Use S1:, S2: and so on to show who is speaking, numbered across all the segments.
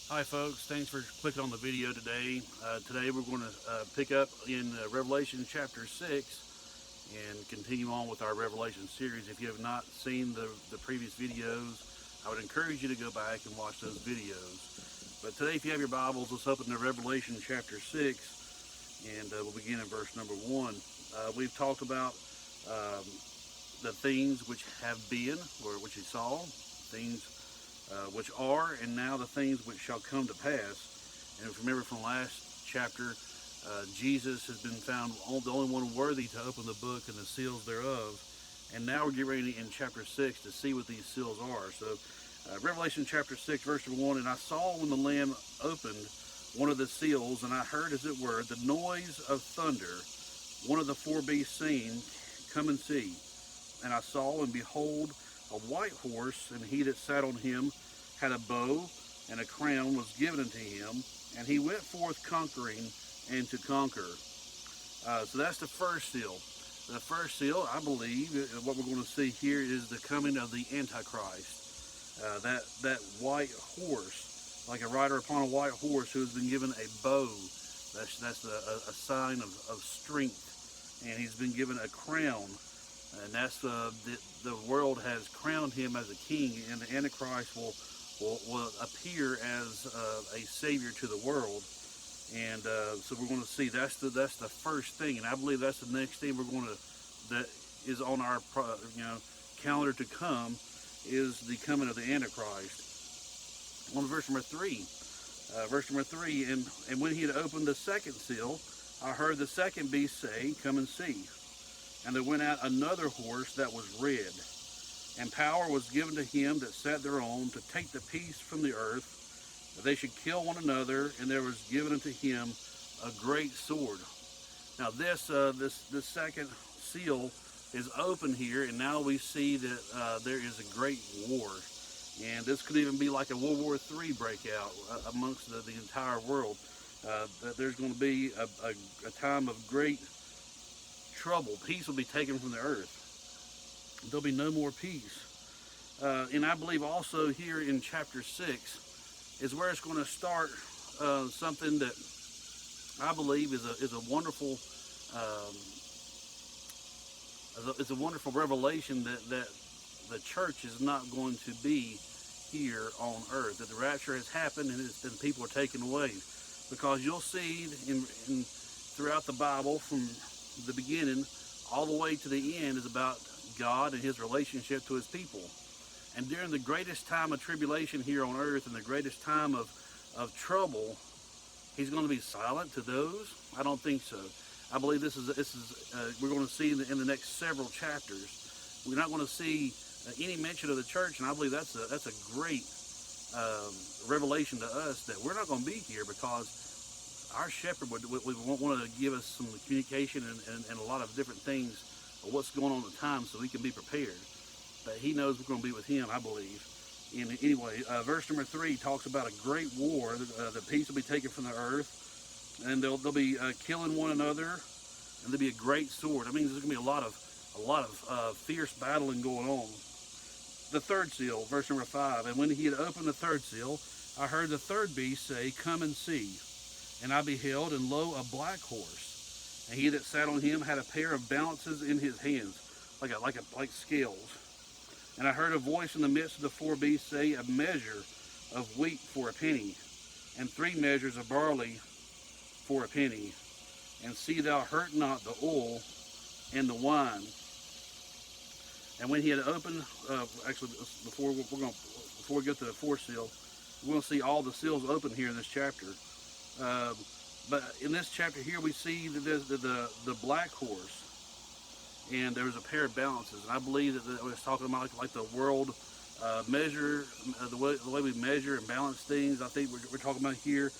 S1: Hi folks, thanks for clicking on the video today. Today we're going to pick up in Revelation chapter 6 and continue on with our Revelation series. If you have not seen the previous videos, I would encourage you to go back and watch those videos. But today, if you have your Bibles, let's open to Revelation chapter 6 and we'll begin in verse number 1. We've talked about um, the things which have been, or which you saw, things which are, and now the things which shall come to pass. And if you remember from last chapter, Jesus has been found the only one worthy to open the book and the seals thereof. And now we're getting ready in chapter 6 to see what these seals are. So, Revelation chapter 6, verse 1, and I saw when the Lamb opened one of the seals, and I heard, as it were, the noise of thunder, one of the four beasts saying, Come and see. And I saw, and behold, a white horse, and he that sat on him had a bow, and a crown was given unto him, and he went forth conquering and to conquer. So that's the first seal. The first seal, I believe, what we're going to see here is the coming of the Antichrist. That white horse, like a rider upon a white horse who has been given a bow. That's a sign of strength, and he's been given a crown, and that's the world has crowned him as a king, and the Antichrist will appear as a savior to the world. And so we're going to see that's the first thing, and I believe that's the next thing we're going to that is on our calendar to come is the coming of the Antichrist. On verse number 3, and when he had opened the second seal, I heard the second beast say, Come and see. And there went out another horse that was red, and power was given to him that sat thereon to take the peace from the earth, that they should kill one another, and there was given unto him a great sword. Now this second seal is open here, and now we see that there is a great war, and this could even be like a World War III breakout amongst the entire world. That there's going to be a time of great trouble. Peace will be taken from the earth. There'll be no more peace. And I believe also here in chapter 6 is where it's going to start something that I believe is a wonderful is a wonderful revelation that the church is not going to be here on earth. That the rapture has happened and people are taken away, because you'll see in throughout the Bible from the beginning all the way to the end is about God and his relationship to his people. And during the greatest time of tribulation here on earth and the greatest time of trouble, he's going to be silent to those? I don't think so. I believe this is we're going to see in the next several chapters. We're not going to see any mention of the church, and I believe that's a great revelation to us that we're not going to be here, because our shepherd would want to give us some communication and a lot of different things of what's going on at the time, so we can be prepared. But he knows we're going to be with him, I believe. And anyway, verse number 3 talks about a great war. The peace will be taken from the earth, and they'll be killing one another, and there'll be a great sword. I mean, there's going to be a lot of fierce battling going on. The third seal, verse number 5, and when he had opened the third seal, I heard the third beast say, Come and see. And I beheld, and lo, a black horse, and he that sat on him had a pair of balances in his hands, like scales. And I heard a voice in the midst of the four beasts say, A measure of wheat for a penny, and 3 measures of barley for a penny. And see thou hurt not the oil and the wine. And when he had opened, before we get to the fourth seal, we're going to see all the seals open here in this chapter. But in this chapter here, we see the black horse, and there's a pair of balances. And I believe that it's talking about like the world measure, the way we measure and balance things. I think we're talking about here.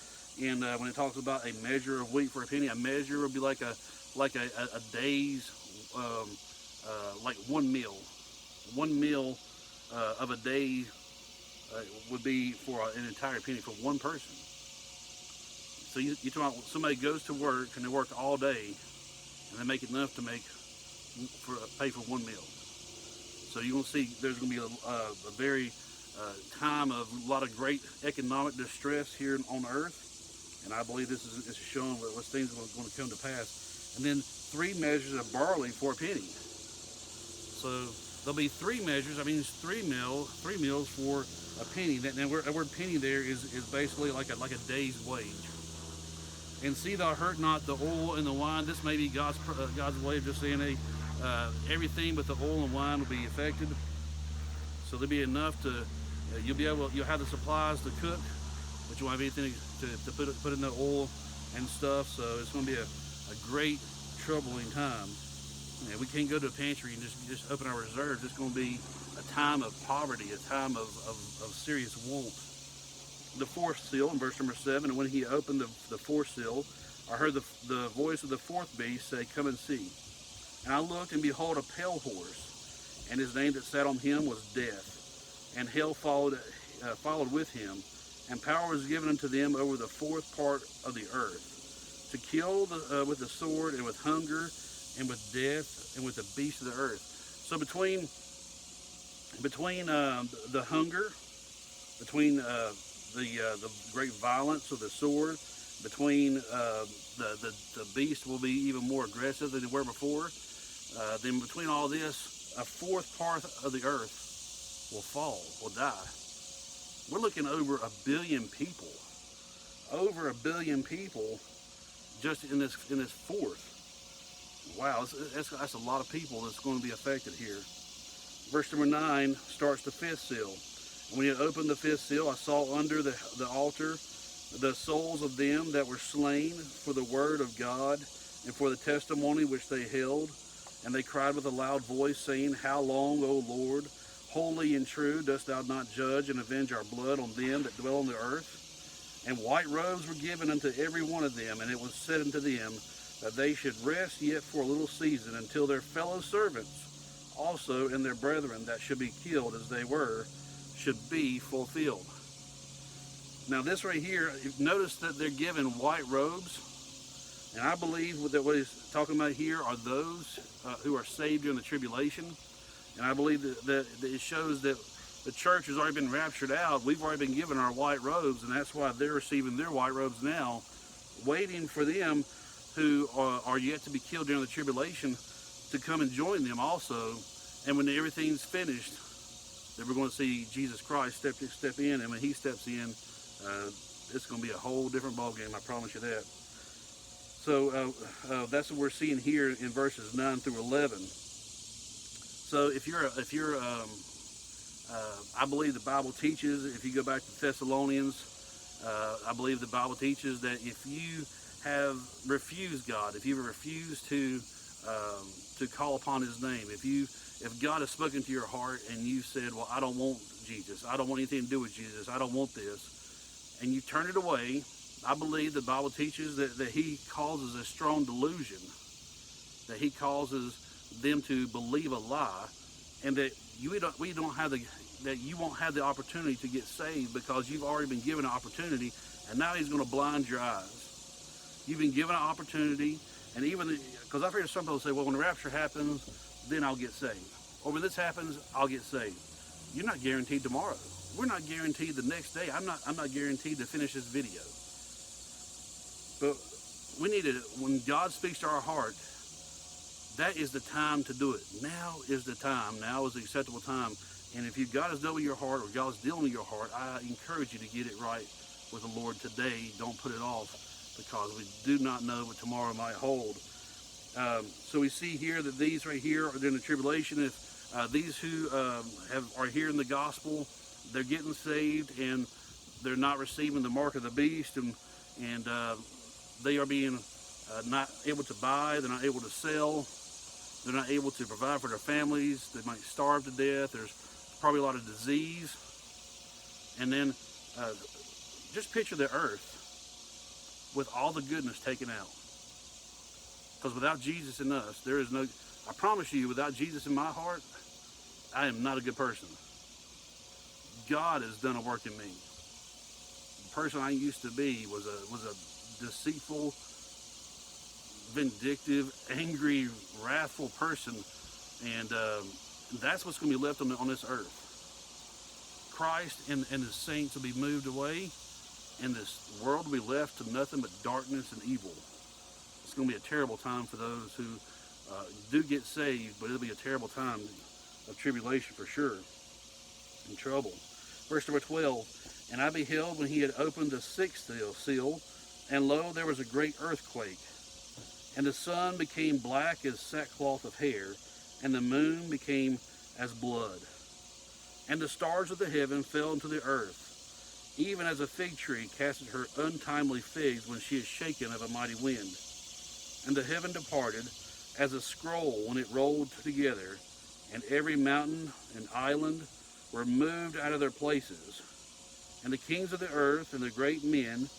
S1: And when it talks about a measure of wheat for a penny, a measure would be like a day's, like 1 meal. 1 meal of a day would be for an entire penny for one person. So you're talking about somebody goes to work and they work all day and they make enough to pay for 1 meal. So you're going to see there's going to be a very time of a lot of great economic distress here on earth. And I believe this is showing what things are going to come to pass. And then 3 measures of barley for a penny. So there'll be 3 measures. I mean, it's 3 meals for a penny. That word penny there is basically like a day's wage. And see, thou hurt not the oil and the wine. This may be God's way of just saying, hey, everything but the oil and wine will be affected. So there'll be enough to you'll have the supplies to cook, but you won't have anything to put in the oil and stuff. So it's going to be a great troubling time. And we can't go to a pantry and just open our reserves. It's going to be a time of poverty, a time of serious want. The 4th seal in verse number 7, and when he opened the 4th seal, I heard the voice of the 4th beast say, come and see. And I looked, and behold, a pale horse, and his name that sat on him was Death, and hell followed with him, and power was given unto them over the 4th part of the earth, to kill with the sword, and with hunger, and with death, and with the beasts of the earth. So between the hunger, between the great violence of the sword, between the beast will be even more aggressive than they were before. Then between all this, a 4th part of the earth will fall, will die. We're looking over 1 billion people, over 1 billion people, just in this 4th. Wow, that's a lot of people that's going to be affected here. Verse number 9 starts the 5th seal. When he had opened the 5th seal, I saw under the altar the souls of them that were slain for the word of God and for the testimony which they held. And they cried with a loud voice, saying, how long, O Lord, holy and true, dost thou not judge and avenge our blood on them that dwell on the earth? And white robes were given unto every one of them, and it was said unto them that they should rest yet for a little season, until their fellow servants also and their brethren that should be killed as they were should be fulfilled. Now this right here, notice that they're given white robes, and I believe that what he's talking about here are those who are saved during the tribulation. And I believe that it shows that the church has already been raptured out. We've already been given our white robes, and that's why they're receiving their white robes now, waiting for them who are yet to be killed during the tribulation to come and join them also. And when everything's finished, then we're going to see Jesus Christ step in, and when he steps in, it's going to be a whole different ballgame, I promise you that. So that's what we're seeing here in verses 9 through 11. So I believe the Bible teaches, if you go back to Thessalonians, I believe the Bible teaches that if you have refused God, if you refuse to call upon his name, if God has spoken to your heart and you said, well, I don't want Jesus, I don't want anything to do with Jesus, I don't want this, and you turn it away, I believe the Bible teaches that he causes a strong delusion, that he causes them to believe a lie, and that you won't have the opportunity to get saved because you've already been given an opportunity, and now he's going to blind your eyes. You've been given an opportunity, and even because I've heard some people say, well, when the rapture happens, then I'll get saved, or when this happens, I'll get saved. You're not guaranteed tomorrow. We're not guaranteed the next day. I'm not guaranteed to finish this video. But we need to, when God speaks to our heart, that is the time to do it. Now is the time. Now is the acceptable time. And if God has dealt with your heart, or God's dealing with your heart, I encourage you to get it right with the Lord today. Don't put it off, because we do not know what tomorrow might hold. So we see here that these right here are during the tribulation. If these who are hearing the gospel, they're getting saved, and they're not receiving the mark of the beast, and they are being not able to buy, they're not able to sell, they're not able to provide for their families, they might starve to death, there's probably a lot of disease. And then just picture the earth with all the goodness taken out. Because without Jesus in us, there is no, I promise you, without Jesus in my heart, I am not a good person. God has done a work in me. The person I used to be was a deceitful, vindictive, angry, wrathful person, and that's what's going to be left on this earth. Christ and the saints will be moved away, and this world will be left to nothing but darkness and evil. It's going to be a terrible time for those who do get saved, but it'll be a terrible time of tribulation for sure, and trouble. Verse number 12, and I beheld when he had opened the sixth seal, and lo, there was a great earthquake, and the sun became black as sackcloth of hair, and the moon became as blood. And the stars of the heaven fell into the earth, even as a fig tree casteth her untimely figs when she is shaken of a mighty wind. And the heaven departed as a scroll when it rolled together, and every mountain and island were moved out of their places. And the kings of the earth, and the great men,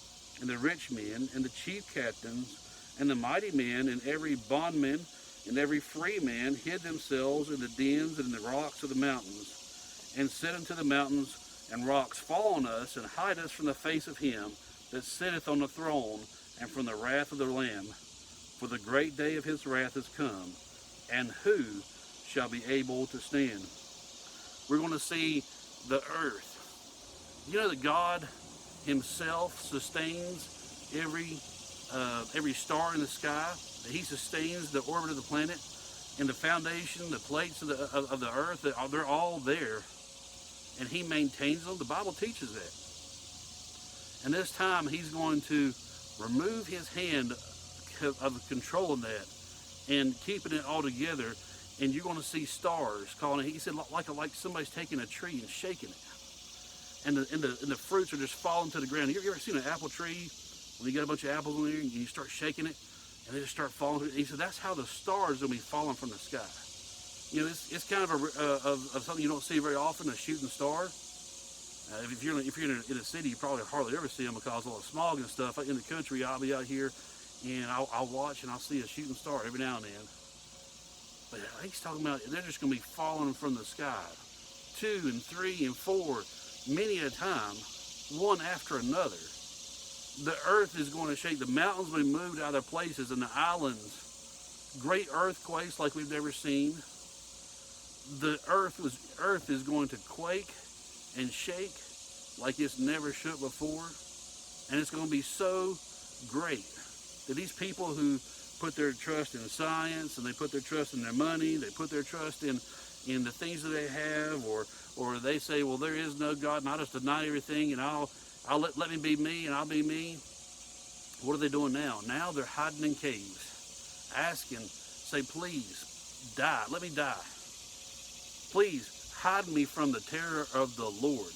S1: and the rich men, and the chief captains, and the mighty men, and every bondman, and every free man hid themselves in the dens and in the rocks of the mountains, and said unto the mountains and rocks, fall on us, and hide us from the face of him that sitteth on the throne, and from the wrath of the Lamb. For the great day of his wrath is come, and who shall be able to stand? We're going to see the earth. You know that God himself sustains every star in the sky, that he sustains the orbit of the planet, and the foundation, the plates of the earth, they're all there, and he maintains them. The Bible teaches that. And this time he's going to remove his hand of control of that and keeping it all together, and you're going to see stars calling it. He said like somebody's taking a tree and shaking it, and the fruits are just falling to the ground. You ever seen an apple tree when you got a bunch of apples in there and you start shaking it and they just start falling? He said that's how the stars will be falling from the sky. You know, it's kind of something you don't see very often, a shooting star. If you're in a city, you probably hardly ever see them because of all the smog and stuff. In the country, I'll be out here and I'll watch and I'll see a shooting star every now and then. But he's talking about they're just going to be falling from the sky, 2 and 3 and 4, many at a time, one after another. The earth is going to shake. The mountains will be moved out of their places, and the islands, great earthquakes like we've never seen. The earth is going to quake and shake like it's never shook before, and it's going to be so great that these people who put their trust in science, and they put their trust in their money, they put their trust in the things that they have, or they say, well, there is no God, and I'll just deny everything, and I'll let me be me, and I'll be me. What are they doing now? Now they're hiding in caves, asking, say, please die, let me die. Please hide me from the terror of the Lord.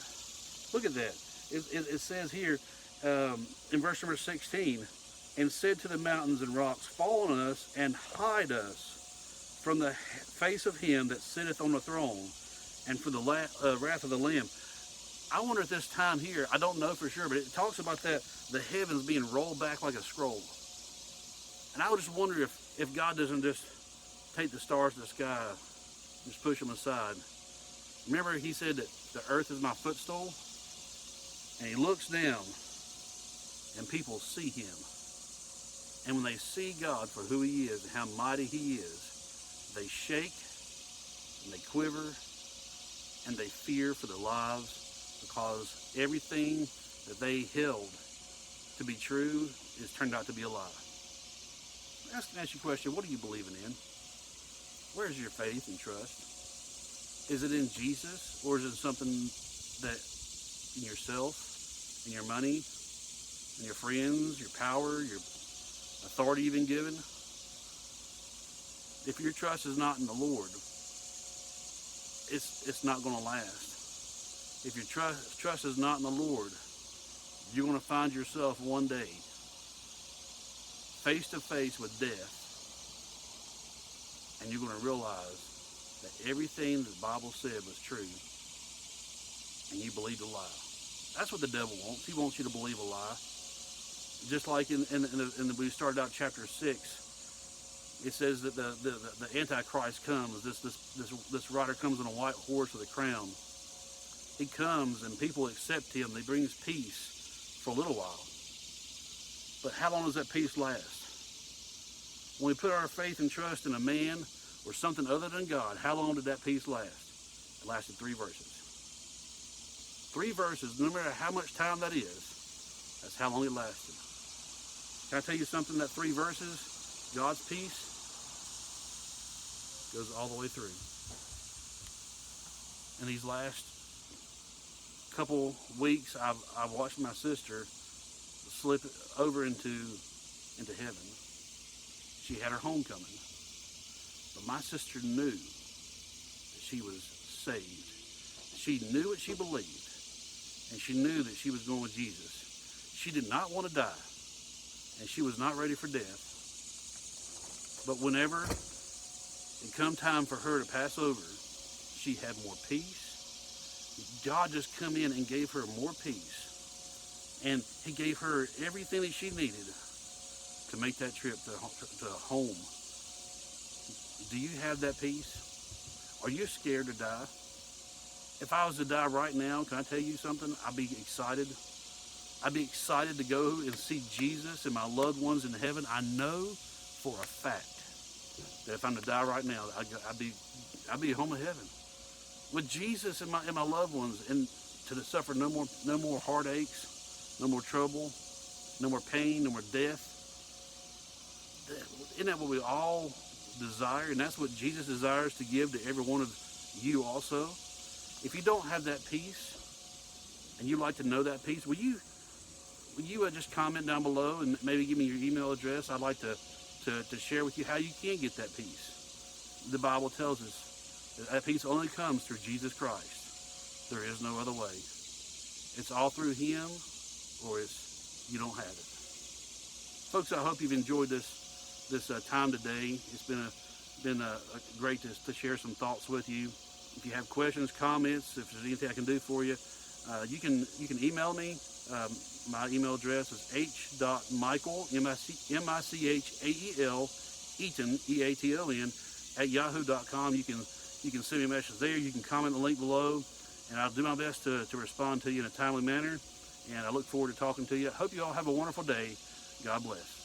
S1: Look at that. It says here in verse number 16, and said to the mountains and rocks, fall on us and hide us from the face of him that sitteth on the throne, and from the wrath of the Lamb. I wonder at this time here, I don't know for sure, but it talks about that, the heavens being rolled back like a scroll. And I would just wonder if God doesn't just take the stars to the sky, just push them aside. Remember he said that the earth is my footstool? And he looks down and people see him. And when they see God for who he is and how mighty he is, they shake and they quiver and they fear for their lives, because everything that they held to be true is turned out to be a lie. I'm asking you a question. What are you believing in? Where's your faith and trust? Is it in Jesus, or is it something that in yourself, in your money, in your friends, your power, your authority you've been given? If your trust is not in the Lord, it's not going to last. If your trust is not in the Lord, you're going to find yourself one day face to face with death, and you're going to realize that everything the Bible said was true, and you believed a lie. That's what the devil wants. He wants you to believe a lie. Just like we started out chapter 6, it says that the Antichrist comes. This rider comes on a white horse with a crown. He comes and people accept him. He brings peace for a little while. But how long does that peace last? When we put our faith and trust in a man or something other than God, how long did that peace last? It lasted 3 verses. 3 verses, no matter how much time that is, that's how long it lasted. Can I tell you something? That 3 verses, God's peace, goes all the way through. In these last couple weeks, I've watched my sister slip over into heaven. She had her homecoming. But my sister knew that she was saved. She knew what she believed. And she knew that she was going with Jesus. She did not want to die. And she was not ready for death. But whenever it come time for her to pass over, she had more peace. God just come in and gave her more peace. And he gave her everything that she needed to make that trip to home. Do you have that peace? Are you scared to die? If I was to die right now, can I tell you something? I'd be excited. I'd be excited to go and see Jesus and my loved ones in heaven. I know for a fact that if I'm to die right now, I'd be home in heaven with Jesus and my loved ones, and to suffer no more heartaches, no more trouble, no more pain, no more death. Isn't that what we all desire? And that's what Jesus desires to give to every one of you also. If you don't have that peace, and you'd like to know that peace, will you just comment down below and maybe give me your email address? I'd like to share with you how you can get that peace. The Bible tells us that peace only comes through Jesus Christ. There is no other way. It's all through him, or you don't have it. Folks, I hope you've enjoyed this time today. It's been great to share some thoughts with you. If you have questions, comments, if there's anything I can do for you, you can email me. My email address is h.michael, M-I-C-H-A-E-L, Eaton, E-A-T-O-N, @yahoo.com. You can send me a message there. You can comment the link below, and I'll do my best to respond to you in a timely manner. And I look forward to talking to you. I hope you all have a wonderful day. God bless.